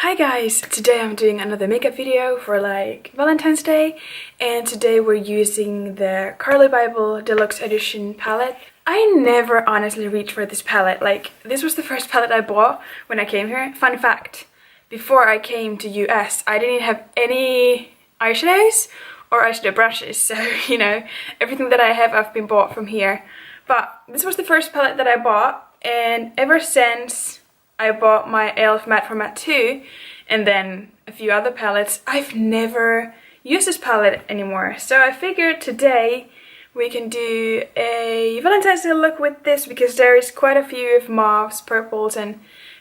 Hi guys! Today I'm doing another makeup video for like Valentine's Day, and today we're using the Carli Bybel Deluxe Edition palette. I never honestly reached for this palette. Like, this was the first palette I bought when I came here. Fun fact, before I came to US I didn't have any eyeshadows or eyeshadow brushes, so you know, everything that I have I've been bought from here. But this was the first palette that I bought, and ever since I bought my e.l.f. Matte for Matte 2 and then a few other palettes, I've never used this palette anymore. So I figured today we can do a Valentine's Day look with this because there is quite a few of mauves, purples and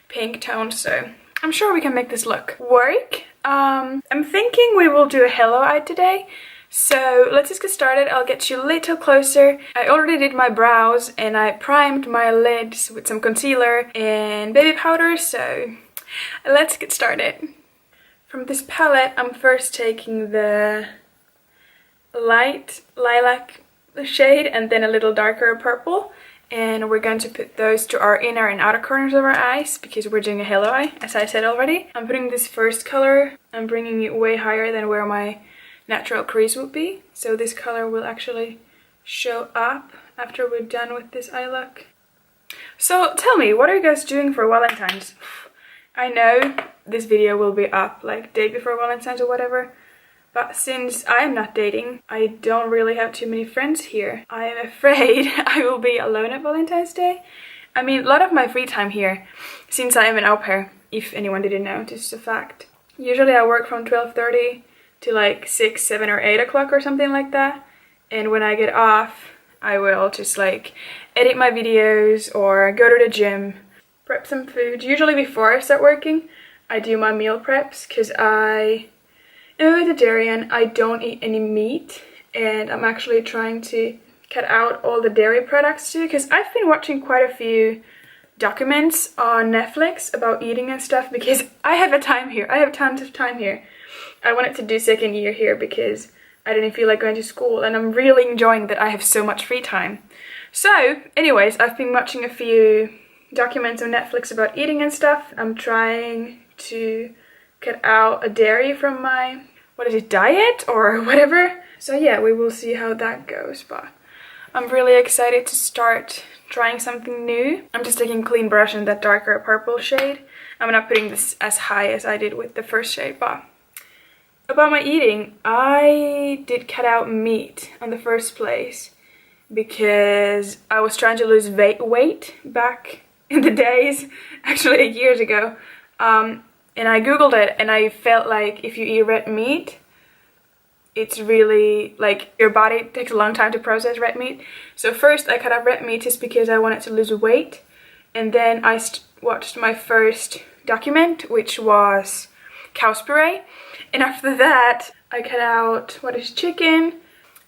pink tones, so I'm sure we can make this look work. I'm thinking we will do a hello eye today. So let's just get started. I'll get you a little closer. I already did my brows and I primed my lids with some concealer and baby powder, so let's get started. From this palette, I'm first taking the light lilac shade and then a little darker purple, and we're going to put those to our inner and outer corners of our eyes because we're doing a hello eye, as I said already. I'm putting this first color, I'm bringing it way higher than where my natural crease would be, so this color will actually show up after we're done with this eye look. So tell me, what are you guys doing for Valentine's? I know this video will be up like day before Valentine's or whatever, but since I am not dating, I don't really have too many friends here. I am afraid I will be alone at Valentine's Day. I mean, a lot of my free time here, since I am an au pair, if anyone didn't know, this is a fact. Usually I work from 12:30 to like 6, 7 or 8 o'clock or something like that, and when I get off I will just like edit my videos or go to the gym, prep some food. Usually before I start working I do my meal preps because I am a vegetarian. I don't eat any meat, and I'm actually trying to cut out all the dairy products too, because I've been watching quite a few documents on Netflix about eating and stuff because I have a time here. I have tons of time here. I wanted to do second year here because I didn't feel like going to school, and I'm really enjoying that I have so much free time. So anyways, I've been watching a few documents on Netflix about eating and stuff. I'm trying to cut out a dairy from my, what is it, diet or whatever. So yeah, we will see how that goes, but I'm really excited to start trying something new. I'm just taking a clean brush in that darker purple shade. I'm not putting this as high as I did with the first shade, but about my eating, I did cut out meat in the first place because I was trying to lose weight back in the days, actually years ago, and I googled it and I felt like if you eat red meat, it's really like your body takes a long time to process red meat. So first I cut out red meat just because I wanted to lose weight, and then I watched my first document, which was cow's puree, and after that I cut out what is chicken,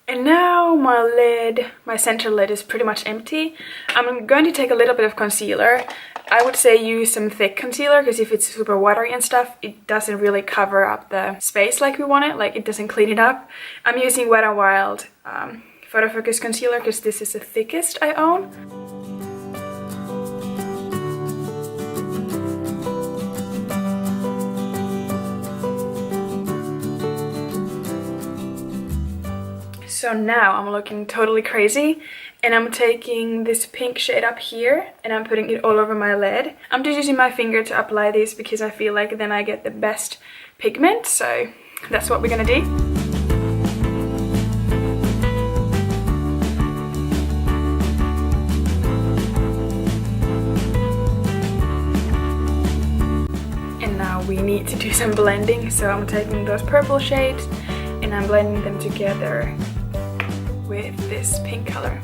and now my center lid is pretty much empty. I'm going to take a little bit of concealer. I would say use some thick concealer because if it's super watery and stuff, it doesn't really cover up the space like we want it, like it doesn't clean it up. I'm using Wet n Wild Photo Focus concealer because this is the thickest I own. So now I'm looking totally crazy, and I'm taking this pink shade up here and I'm putting it all over my lid. I'm just using my finger to apply this because I feel like then I get the best pigment, so that's what we're gonna do. And now we need to do some blending, so I'm taking those purple shades and I'm blending them together with this pink color.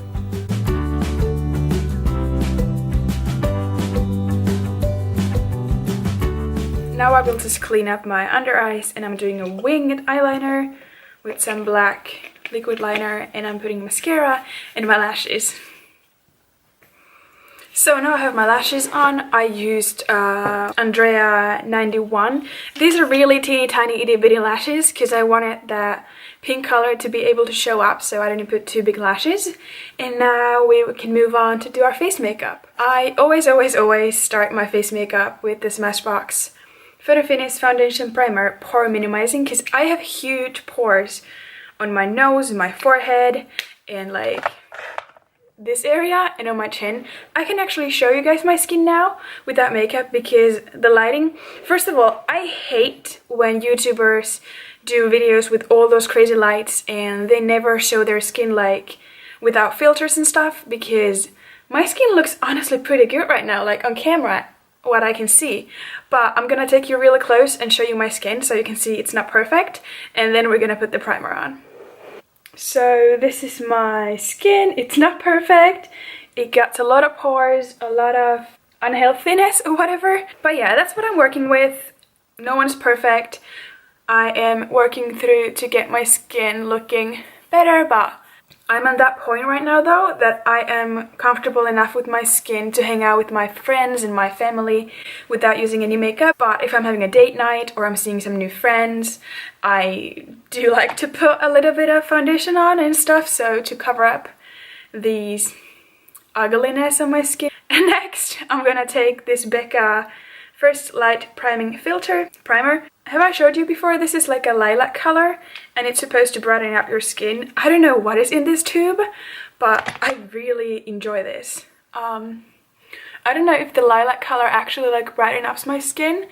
Now I will just clean up my under eyes, and I'm doing a winged eyeliner with some black liquid liner, and I'm putting mascara and my lashes. So now I have my lashes on. I used Andrea 91. These are really teeny tiny itty bitty lashes because I wanted that pink color to be able to show up, so I didn't put too big lashes. And now we can move on to do our face makeup. I always start my face makeup with the Smashbox Photo Finish Foundation Primer Pore Minimizing, because I have huge pores on my nose, my forehead, and like this area and on my chin. I can actually show you guys my skin now without makeup because the lighting. First of all, I hate when YouTubers do videos with all those crazy lights and they never show their skin like without filters and stuff, because my skin looks honestly pretty good right now, like on camera, what I can see. But I'm gonna take you really close and show you my skin so you can see it's not perfect, and then we're gonna put the primer on. So this is my skin. It's not perfect. It got a lot of pores, a lot of unhealthiness or whatever. But yeah, that's what I'm working with. No one's perfect. I am working through to get my skin looking better, but I'm at that point right now though that I am comfortable enough with my skin to hang out with my friends and my family without using any makeup. But if I'm having a date night or I'm seeing some new friends, I do like to put a little bit of foundation on and stuff, so to cover up these ugliness on my skin. And next I'm gonna take this Becca First Light Priming Primer. Have I showed you before? This is like a lilac color and it's supposed to brighten up your skin. I don't know what is in this tube, but I really enjoy this. I don't know if the lilac color actually like brightens up my skin,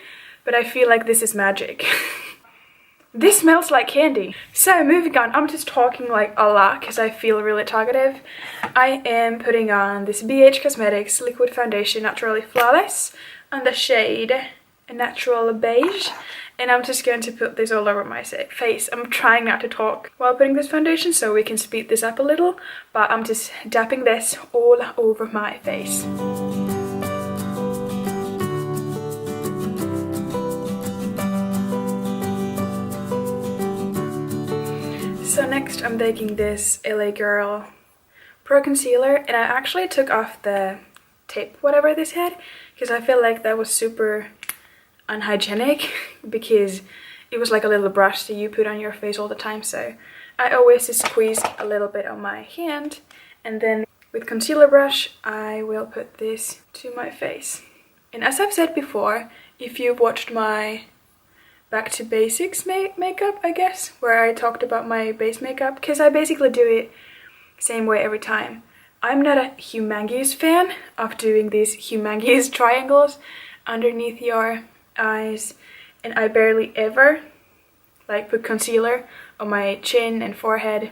but I feel like this is magic. This smells like candy. So moving on, I'm just talking like a lot because I feel really talkative. I am putting on this BH Cosmetics Liquid Foundation Naturally Flawless on the shade Natural Beige, and I'm just going to put this all over my face. I'm trying not to talk while putting this foundation so we can speed this up a little, but I'm just dapping this all over my face. So next I'm taking this LA Girl Pro Concealer, and I actually took off the tape, whatever this had, because I feel like that was super unhygienic because it was like a little brush that you put on your face all the time. So I always just squeeze a little bit on my hand, and then with concealer brush I will put this to my face. And as I've said before, if you've watched my Back to Basics makeup, I guess, where I talked about my base makeup, because I basically do it same way every time. I'm not a humongous fan of doing these humongous triangles underneath your eyes, and I barely ever like put concealer on my chin and forehead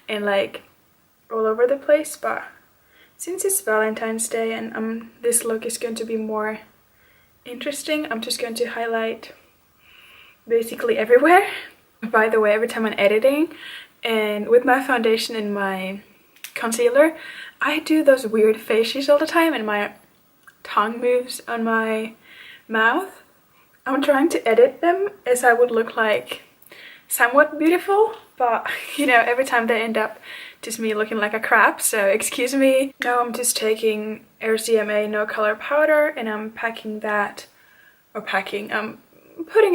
and like all over the place. But since it's Valentine's Day and this look is going to be more interesting, I'm just going to highlight basically everywhere. By the way, every time I'm editing and with my foundation and my concealer, I do those weird faces all the time and my tongue moves on my mouth. I'm trying to edit them as I would look like somewhat beautiful, but you know, every time they end up just me looking like a crap, so excuse me. Now I'm just taking RCMA No Color Powder and I'm putting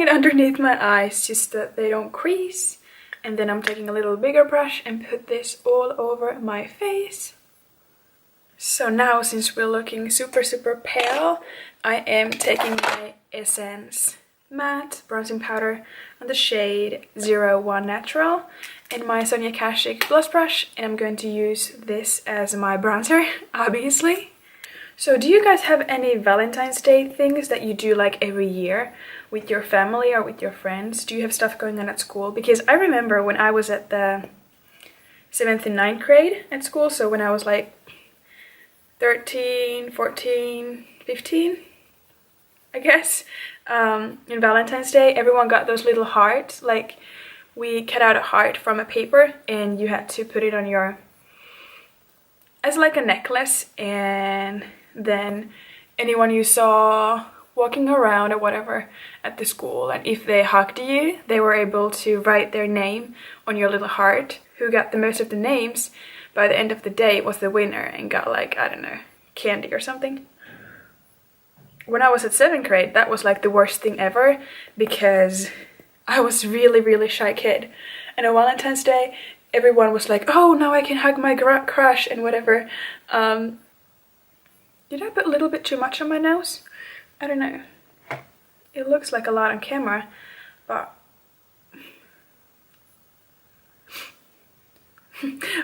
it underneath my eyes just that they don't crease. And then I'm taking a little bigger brush and put this all over my face. So now, since we're looking super pale, I am taking my Essence Matte Bronzing Powder on the shade 01 Natural and my Sonia Kashuk Blush Brush, and I'm going to use this as my bronzer, obviously. So do you guys have any Valentine's Day things that you do like every year with your family or with your friends? Do you have stuff going on at school? Because I remember when I was at the 7th and 9th grade at school, so when I was like 13, 14, 15, I guess, in Valentine's Day, everyone got those little hearts. Like, we cut out a heart from a paper and you had to put it on your, as like a necklace, and then anyone you saw walking around or whatever at the school, and if they hugged you, they were able to write their name on your little heart. Who got the most of the names by the end of the day was the winner and got like, I don't know, candy or something. When I was at 7th grade, that was like the worst thing ever because I was really shy kid, and on Valentine's Day everyone was like, oh, now I can hug my crush and whatever. Did I put a little bit too much on my nose? I don't know. It looks like a lot on camera, but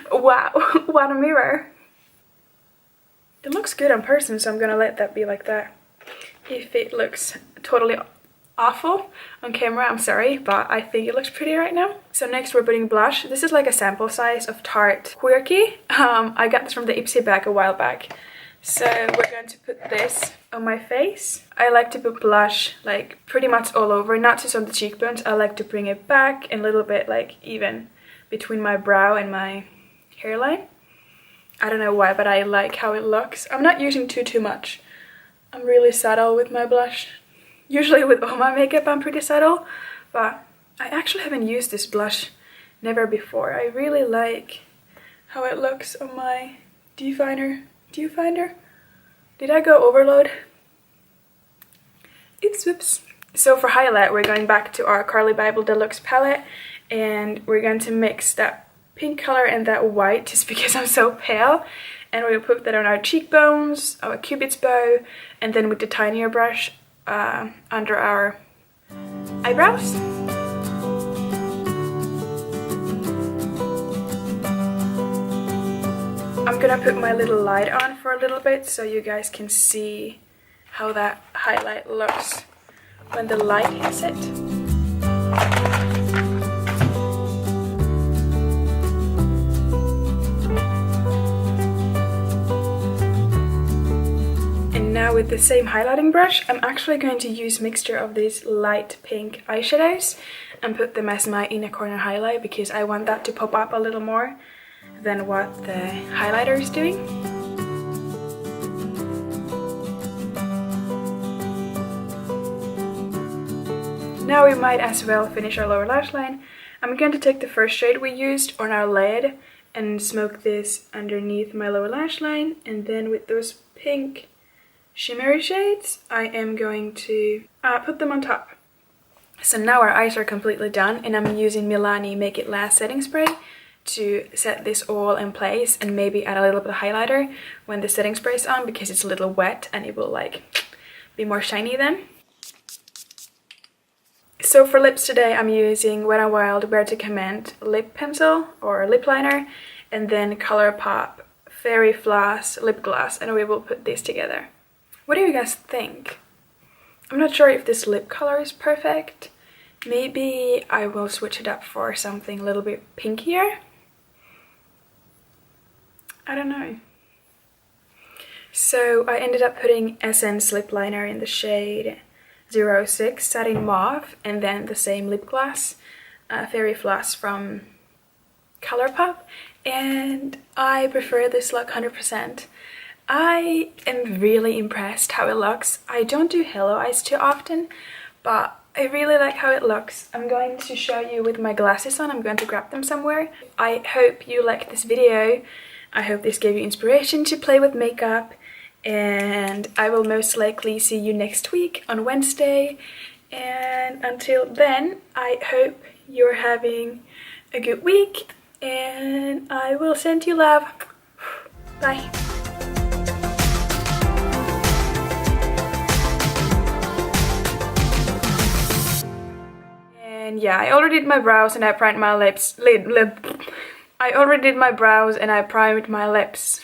wow, what a mirror. It looks good on person, so I'm gonna let that be like that. If it looks totally awful on camera, I'm sorry, but I think it looks pretty right now. So next we're putting blush. This is like a sample size of Tarte Quirky. I got this from the Ipsy bag a while back. So we're going to put this on my face. I like to put blush like pretty much all over, not just on the cheekbones. I like to bring it back and a little bit like even between my brow and my hairline. I don't know why, but I like how it looks. I'm not using too much. I'm really subtle with my blush. Usually with all my makeup I'm pretty subtle, but I actually haven't used this blush never before. I really like how it looks on my viewfinder. Did I go overload? Oops, whoops. So for highlight, we're going back to our Carli Bybel Deluxe palette, and we're going to mix that pink color and that white just because I'm so pale, and we'll put that on our cheekbones, our cupid's bow, and then with the tinier brush under our eyebrows. I'm gonna put my little light on for a little bit so you guys can see how that highlight looks when the light hits it. And now with the same highlighting brush, I'm actually going to use mixture of these light pink eyeshadows and put them as my inner corner highlight because I want that to pop up a little more than what the highlighter is doing. Now we might as well finish our lower lash line. I'm going to take the first shade we used on our lid and smoke this underneath my lower lash line, and then with those pink shimmery shades I am going to put them on top. So now our eyes are completely done, and I'm using Milani Make It Last setting spray to set this all in place and maybe add a little bit of highlighter when the setting spray is on because it's a little wet and it will like be more shiny then. So for lips today I'm using Wet n Wild Bare to Command lip pencil or lip liner, and then ColourPop Fairy Floss lip gloss, and we will put these together. What do you guys think? I'm not sure if this lip color is perfect. Maybe I will switch it up for something a little bit pinkier. I don't know. So I ended up putting Essence lip liner in the shade 06 Satin Mauve, and then the same lip gloss, Fairy Floss from ColourPop, and I prefer this look 100%. I am really impressed how it looks. I don't do halo eyes too often, but I really like how it looks. I'm going to show you with my glasses on. I'm going to grab them somewhere. I hope you liked this video. I hope this gave you inspiration to play with makeup, and I will most likely see you next week on Wednesday. And until then, I hope you're having a good week, and I will send you love. Bye. And yeah, I already did my brows and I primed my lips. I already did my brows and I primed my lips.